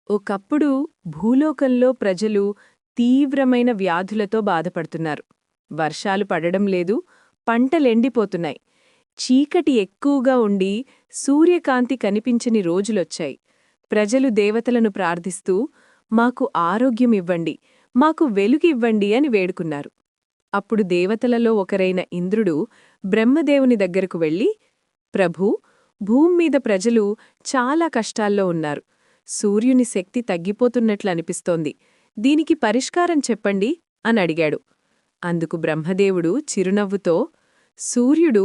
ఒకప్పుడు భూలోకంలో ప్రజలు తీవ్రమైన వ్యాధులతో బాధపడుతున్నారు. వర్షాలు పడడం లేదు, పంటలెండిపోతున్నాయి. చీకటి ఎక్కువగా ఉండి సూర్యకాంతి కనిపించని రోజులొచ్చాయి. ప్రజలు దేవతలను ప్రార్థిస్తూ, మాకు ఆరోగ్యమివ్వండి, మాకు వెలుగివ్వండి అని వేడుకున్నారు. అప్పుడు దేవతలలో ఒకరైన ఇంద్రుడు బ్రహ్మదేవుని దగ్గరకు వెళ్ళి, ప్రభూ, భూమ్మీద ప్రజలు చాలా కష్టాల్లో ఉన్నారు. సూర్యుని శక్తి తగ్గిపోతున్నట్లనిపిస్తోంది. దీనికి పరిష్కారం చెప్పండి అని అడిగాడు. అందుకు బ్రహ్మదేవుడు చిరునవ్వుతో, సూర్యుడు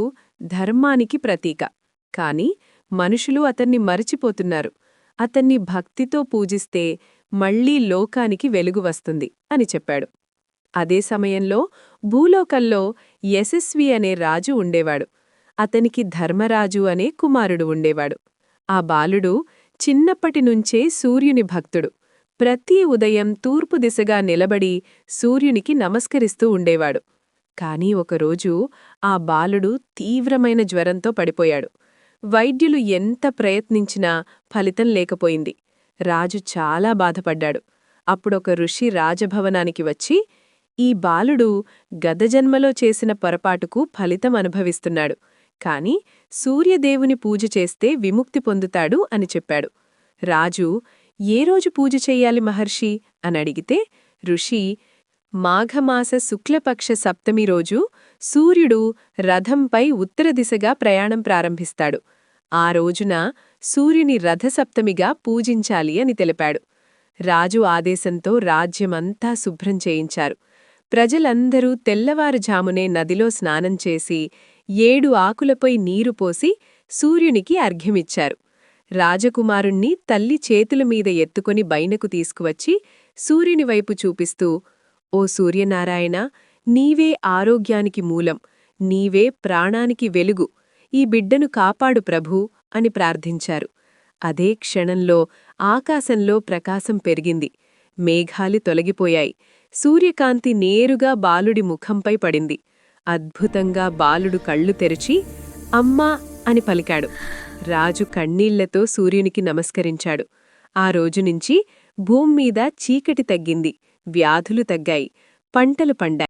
ధర్మానికి ప్రతీక, కాని మనుషులు అతన్ని మరిచిపోతున్నారు. అతన్ని భక్తితో పూజిస్తే మళ్లీ లోకానికి వెలుగు వస్తుంది అని చెప్పాడు. అదే సమయంలో భూలోకంలో యశస్వి అనే రాజు ఉండేవాడు. అతనికి ధర్మరాజు అనే కుమారుడు ఉండేవాడు. ఆ బాలుడు చిన్నప్పటినుంచే సూర్యుని భక్తుడు. ప్రతి ఉదయం తూర్పు దిశగా నిలబడి సూర్యునికి నమస్కరిస్తూ ఉండేవాడు. కాని ఒకరోజు ఆ బాలుడు తీవ్రమైన జ్వరంతో పడిపోయాడు. వైద్యులు ఎంత ప్రయత్నించినా ఫలితం లేకపోయింది. రాజు చాలా బాధపడ్డాడు. అప్పుడొక ఋషి రాజభవనానికి వచ్చి, ఈ బాలుడు గతజన్మలో చేసిన పొరపాటుకు ఫలితం అనుభవిస్తున్నాడు, కాని సూర్యదేవుని పూజ చేస్తే విముక్తి పొందుతాడు అని చెప్పాడు. రాజు, ఏ రోజు పూజ చెయ్యాలి మహర్షి అని అడిగితే ఋషి, మాఘమాస శుక్లపక్ష సప్తమి రోజు సూర్యుడు రథంపై ఉత్తర దిశగా ప్రయాణం ప్రారంభిస్తాడు. ఆ రోజున సూర్యుని రథసప్తమిగా పూజించాలి అని తెలిపాడు. రాజు ఆదేశంతో రాజ్యమంతా శుభ్రం చేయించారు. ప్రజలందరూ తెల్లవారుజామునే నదిలో స్నానం చేసి 7 ఆకులపై నీరు పోసి సూర్యునికి అర్ఘ్యమిచ్చారు. రాజకుమారుణ్ణి తల్లి చేతులమీద ఎత్తుకొని బయనకు తీసుకువచ్చి సూర్యునివైపు చూపిస్తూ, ఓ సూర్యనారాయణ, నీవే ఆరోగ్యానికి మూలం, నీవే ప్రాణానికి వెలుగు, ఈ బిడ్డను కాపాడు ప్రభూ అని ప్రార్థించారు. అదే క్షణంలో ఆకాశంలో ప్రకాశం పెరిగింది. మేఘాలు తొలగిపోయాయి. సూర్యకాంతి నేరుగా బాలుడి ముఖంపై పడింది. అద్భుతంగా బాలుడు కళ్ళు తెరిచి అమ్మా అని పలికాడు. రాజు కన్నీళ్లతో సూర్యునికి నమస్కరించాడు. ఆ రోజునుంచి భూమ్మీద చీకటి తగ్గింది, వ్యాధులు తగ్గాయి, పంటలు పండాయి.